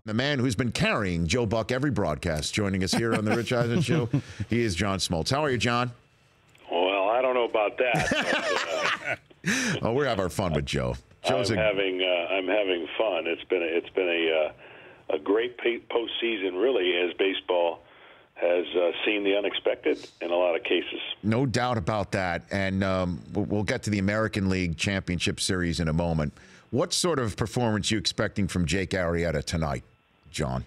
The man who's been carrying Joe Buck every broadcast, joining us here on the Rich Eisen Show, he is John Smoltz. How are you, John? Well, I don't know about that. But, oh, we're having our fun with Joe. I'm having fun. It's been a great postseason, really, as baseball has seen the unexpected in a lot of cases. No doubt about that. And we'll get to the American League Championship Series in a moment. What sort of performance are you expecting from Jake Arrieta tonight, John?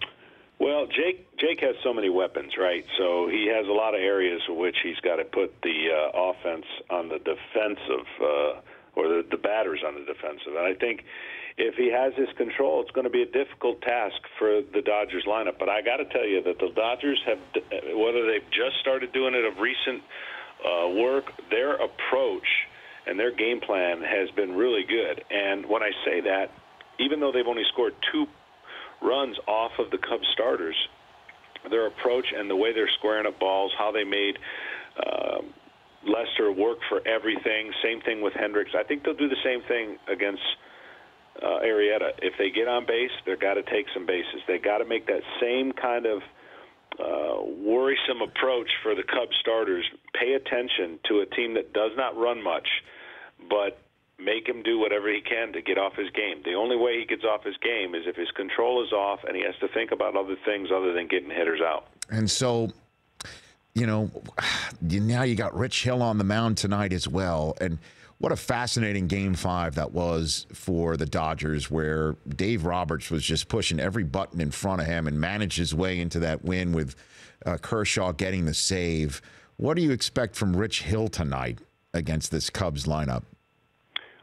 Well, Jake has so many weapons, right? So he has a lot of areas in which he's got to put the offense on the defensive, or the batters on the defensive. And I think if he has his control, it's going to be a difficult task for the Dodgers lineup. But I got to tell you that the Dodgers have, whether they've just started doing it of recent work, their approach and their game plan has been really good. And when I say that, even though they've only scored 2 runs off of the Cubs starters, their approach and the way they're squaring up balls, how they made Lester work for everything, same thing with Hendricks. I think they'll do the same thing against Arrieta. If they get on base, they've got to take some bases. They've got to make that same kind of worrisome approach for the Cubs starters. Pay attention to a team that does not run much, but make him do whatever he can to get off his game. The only way he gets off his game is if his control is off and he has to think about other things other than getting hitters out. And so, you know, now you got Rich Hill on the mound tonight as well. And what a fascinating Game 5 that was for the Dodgers, where Dave Roberts was just pushing every button in front of him and managed his way into that win with Kershaw getting the save. What do you expect from Rich Hill tonight against this Cubs lineup?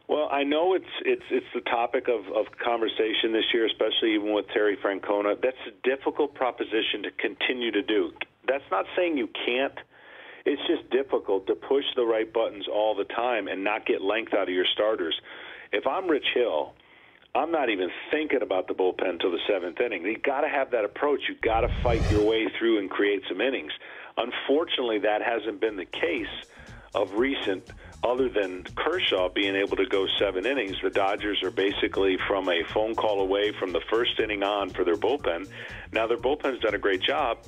Well, I know it's the topic of conversation this year, especially even with Terry Francona. That's a difficult proposition to continue to do. That's not saying you can't. It's just difficult to push the right buttons all the time and not get length out of your starters. If I'm Rich Hill, I'm not even thinking about the bullpen until the 7th inning. You've got to have that approach. You've got to fight your way through and create some innings. Unfortunately, that hasn't been the case of recent. Other than Kershaw being able to go 7 innings, the Dodgers are basically from a phone call away from the first inning on for their bullpen. Now, their bullpen's done a great job,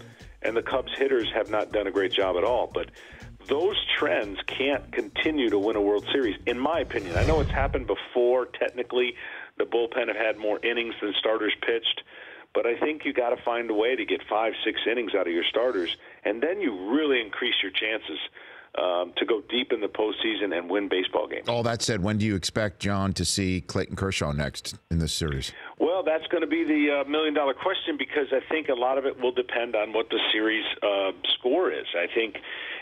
and the Cubs hitters have not done a great job at all. But those trends can't continue to win a World Series, in my opinion. I know it's happened before. Technically, the bullpen have had more innings than starters pitched. But I think you got to find a way to get 5-6 innings out of your starters, and then you really increase your chances to go deep in the postseason and win baseball games. All that said, when do you expect, John, to see Clayton Kershaw next in this series? Well, that's going to be the million-dollar question, because I think a lot of it will depend on what the series score is. I think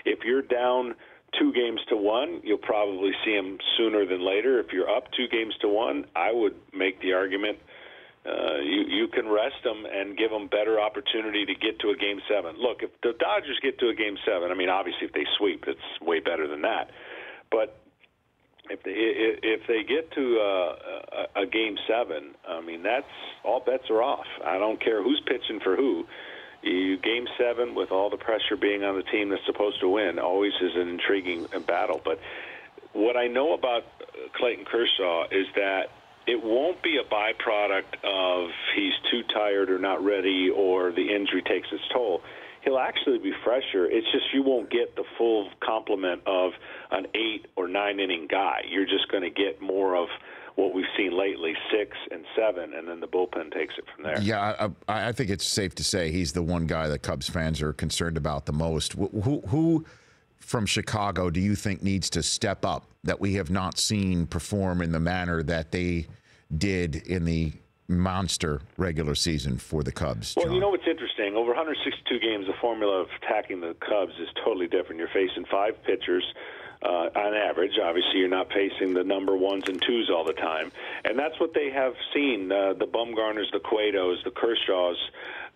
if you're down 2-1, you'll probably see him sooner than later. If you're up 2-1, I would make the argument you can rest them and give them better opportunity to get to a Game 7. Look, if the Dodgers get to a Game 7, I mean, obviously if they sweep, it's way better than that. But if they get to a Game 7, I mean, that's all bets are off. I don't care who's pitching for who. Game 7 with all the pressure being on the team that's supposed to win always is an intriguing battle. But what I know about Clayton Kershaw is that it won't be a byproduct of he's too tired or not ready or the injury takes its toll. He'll actually be fresher. It's just you won't get the full complement of an 8 or 9 inning guy. You're just going to get more of what we've seen lately, 6 and 7, and then the bullpen takes it from there. Yeah, I think it's safe to say he's the one guy that Cubs fans are concerned about the most. Who from Chicago do you think needs to step up that we have not seen perform in the manner that they did in the monster regular season for the Cubs, John? Well, you know what's interesting? Over 162 games, the formula of attacking the Cubs is totally different. You're facing 5 pitchers on average. Obviously, you're not facing the number 1s and 2s all the time. And that's what they have seen. The Bumgarners, the Cuetos, the Kershaws,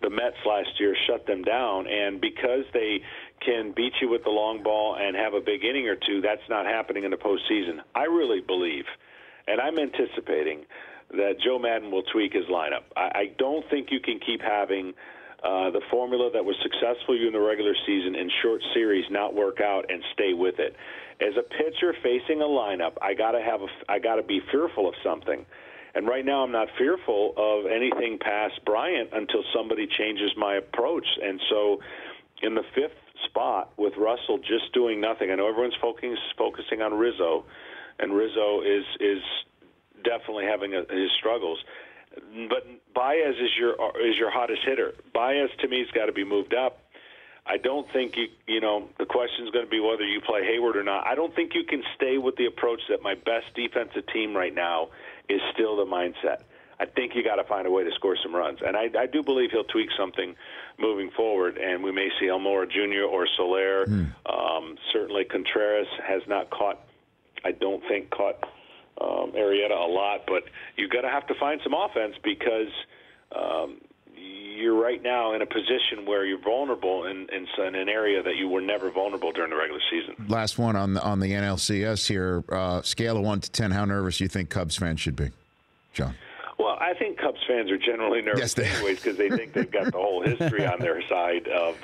the Mets last year shut them down. And because they can beat you with the long ball and have a big inning or two, that's not happening in the postseason. I really believe, and I'm anticipating, that Joe Madden will tweak his lineup. I don't think you can keep having the formula that was successful in the regular season in short series not work out and stay with it. As a pitcher facing a lineup, I gotta be fearful of something, And right now I'm not fearful of anything past Bryant until somebody changes my approach. And so in the fifth spot with Russell just doing nothing, I know everyone's focusing on Rizzo, and Rizzo is definitely having his struggles. But Baez is your hottest hitter. Baez, to me, has got to be moved up. I don't think the question is going to be whether you play Hayward or not. I don't think you can stay with the approach that my best defensive team right now is still the mindset. I think you got to find a way to score some runs. And I do believe he'll tweak something moving forward, and we may see Almora Jr. or Soler. Certainly Contreras has not caught Arrieta a lot, but you got to have to find some offense because you're right now in a position where you're vulnerable in an area that you were never vulnerable during the regular season. Last one on the NLCS here. Scale of 1 to 10, how nervous you think Cubs fans should be, John? Well, I think Cubs fans are generally nervous anyways because they think they've got the whole history on their side of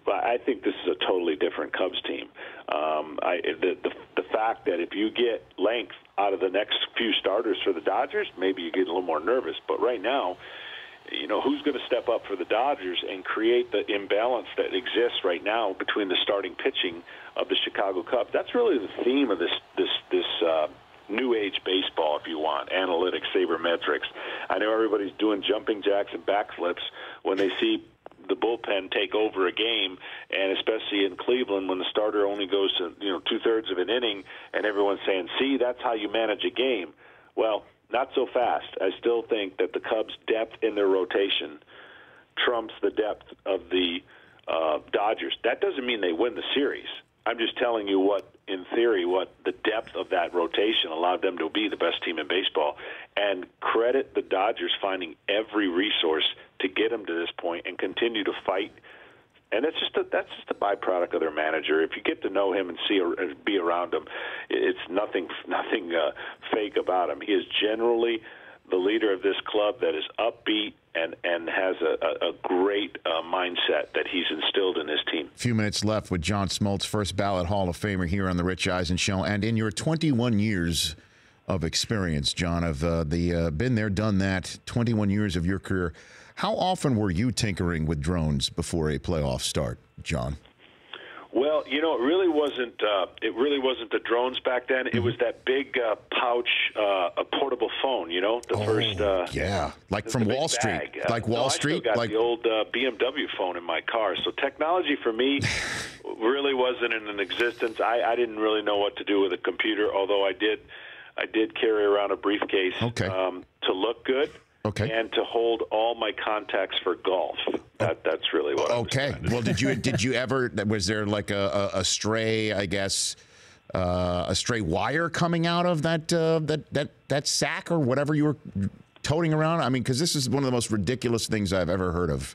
I think this is a totally different Cubs team. The fact that if you get length out of the next few starters for the Dodgers, maybe you get a little more nervous. But right now, who's going to step up for the Dodgers and create the imbalance that exists right now between the starting pitching of the Chicago Cubs? That's really the theme of this new age baseball, if you want, analytics, sabermetrics. I know everybody's doing jumping jacks and backflips when they see the bullpen take over a game, and especially in Cleveland when the starter only goes to 2/3 of an inning, and everyone's saying, "See, that's how you manage a game." Well, not so fast. I still think that the Cubs' depth in their rotation trumps the depth of the Dodgers. That doesn't mean they win the series. I'm just telling you what the depth of that rotation allowed them to be the best team in baseball. And credit the Dodgers finding every resource to get them to this point and continue to fight. And that's just a byproduct of their manager. If you get to know him and be around him, it's nothing fake about him. He is generally the leader of this club that is upbeat and has a great mindset that he's instilled in his team. A few minutes left with John Smoltz, first ballot Hall of Famer here on the Rich Eisen Show. And in your 21 years of experience, John, of been there, done that, 21 years of your career, how often were you tinkering with drones before a playoff start, John? Well, it really wasn't. It really wasn't the drones back then. It was that big pouch, a portable phone. Like from Wall Street, like Wall Street. I still got the old BMW phone in my car. So technology for me really wasn't in existence. I didn't really know what to do with a computer, although I did carry around a briefcase to look good. Okay. And to hold all my contacts for golf. That's really what I was trying to do. Well, did you ever, was there like a stray, I guess, a stray wire coming out of that sack or whatever you were toting around? I mean, because this is one of the most ridiculous things I've ever heard of.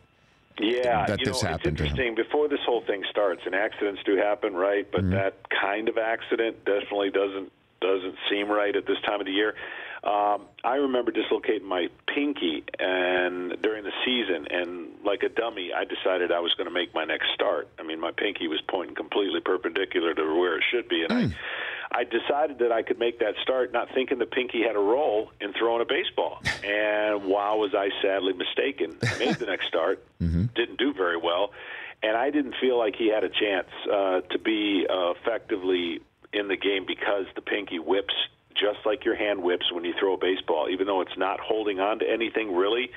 Yeah, this happened. It's interesting. Before this whole thing starts, and accidents do happen, right? But that kind of accident definitely doesn't seem right at this time of the year. I remember dislocating my pinky during the season, and like a dummy, I decided I was going to make my next start. I mean, my pinky was pointing completely perpendicular to where it should be, and I decided that I could make that start, not thinking the pinky had a role in throwing a baseball. And wow, was I sadly mistaken. I made the next start, didn't do very well, and I didn't feel like he had a chance to be effectively in the game because the pinky whips just like your hand whips when you throw a baseball, even though it's not holding on to anything really.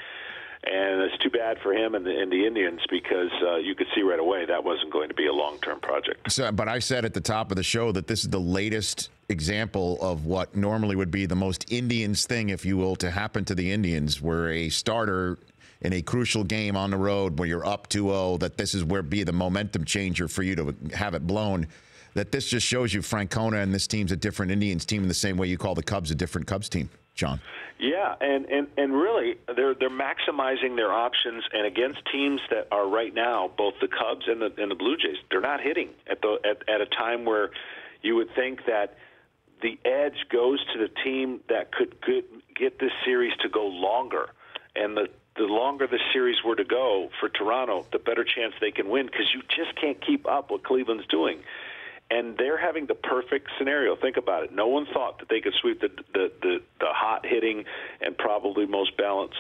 And it's too bad for him and the Indians because you could see right away that wasn't going to be a long-term project. But I said at the top of the show that this is the latest example of what normally would be the most Indians thing, if you will, to happen to the Indians, where a starter in a crucial game on the road where you're up 2-0, that this is where be the momentum changer for you to have it blown. That this just shows you Francona and this team's a different Indians team in the same way you call the Cubs a different Cubs team, John. Yeah, and really they're maximizing their options, and against teams that are right now, both the Cubs and the Blue Jays, they're not hitting at a time where you would think that the edge goes to the team that could get this series to go longer, and the longer the series were to go for Toronto, the better chance they can win because you just can't keep up what Cleveland's doing. and they're having the perfect scenario. Think about it. No one thought that they could sweep the hot hitting and probably most balanced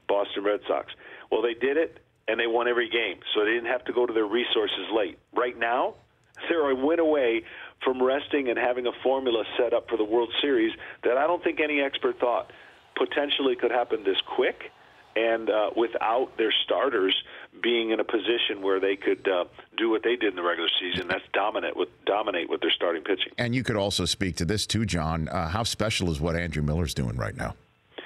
Boston Red Sox. Well, they did it, and they won every game, so they didn't have to go to their resources late. Right now, they're a win away from resting and having a formula set up for the World Series that I don't think any expert thought potentially could happen this quick, and without their starters being in a position where they could do what they did in the regular season. That's dominate with their starting pitching. And you could also speak to this too, John. How special is what Andrew Miller's doing right now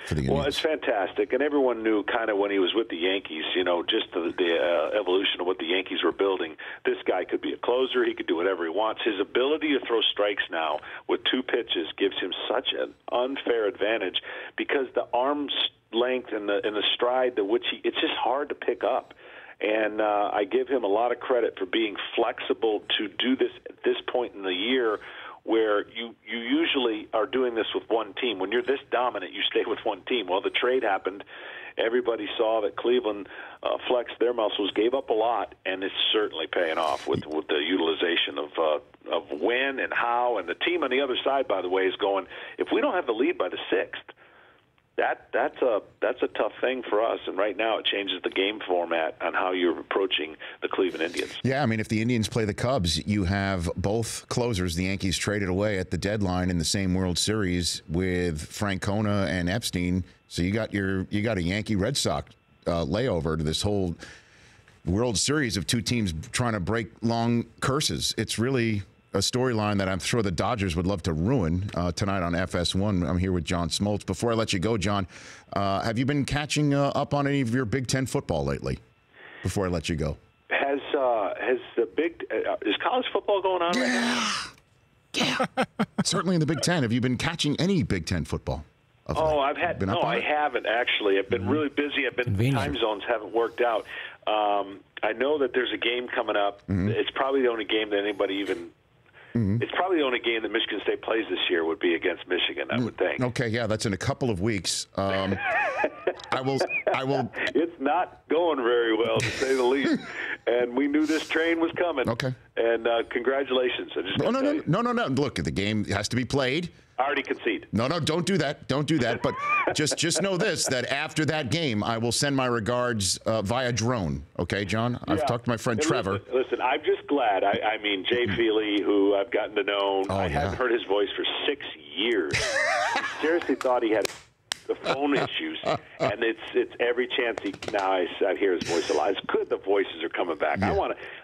for the Indians? Well, it's fantastic, and everyone knew kind of when he was with the Yankees, just the evolution of what the Yankees were building. This guy could be a closer. He could do whatever he wants. His ability to throw strikes now with 2 pitches gives him such an unfair advantage because the arm length and the stride, it's just hard to pick up. And I give him a lot of credit for being flexible to do this at this point in the year where you usually are doing this with one team. When you're this dominant, you stay with one team. Well, the trade happened. Everybody saw that Cleveland flexed their muscles, gave up a lot, and it's certainly paying off with the utilization of when and how. And the team on the other side, by the way, is going, if we don't have the lead by the 6th, that's a tough thing for us, and right now it changes the game format on how you're approaching the Cleveland Indians. Yeah, I mean, if the Indians play the Cubs, you have both closers. The Yankees traded away at the deadline in the same World Series with Francona and Epstein. So you got a Yankee Red Sox layover to this whole World Series of 2 teams trying to break long curses. It's really a storyline that I'm sure the Dodgers would love to ruin tonight on FS1. I'm here with John Smoltz. Before I let you go, John, have you been catching up on any of your Big Ten football lately? Before I let you go, has the is college football going on right now? Yeah, certainly in the Big Ten. Have you been catching any Big Ten football? I haven't actually. I've been really busy. Time zones haven't worked out. I know that there's a game coming up. It's probably the only game that anybody even. It's probably the only game that Michigan State plays this year would be against Michigan, I would think. Okay, yeah, that's in a couple of weeks. I will. It's not going very well, to say the least. And we knew this train was coming. Okay. And congratulations. No. Look, the game has to be played. I already concede. No, don't do that. Don't do that. But just know this, that after that game, I will send my regards via drone. Okay, John? I've talked to my friend Trevor. Listen, I'm just glad. I mean, Jay Feely, who I've gotten to know, I haven't heard his voice for 6 years. I seriously thought he had the phone issues, and it's every chance I hear his voice a lot. It's good the voices are coming back. Yeah.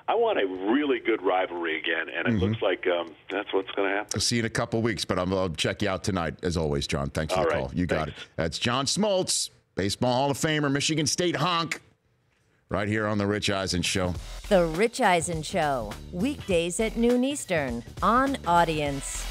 I want a really good rivalry again, and it looks like that's what's going to happen. I'll see you in a couple of weeks, but I'll check you out tonight, as always, John. Thanks for the call. You got it. That's John Smoltz, Baseball Hall of Famer, Michigan State honk, right here on The Rich Eisen Show. The Rich Eisen Show, weekdays at noon Eastern on Audience.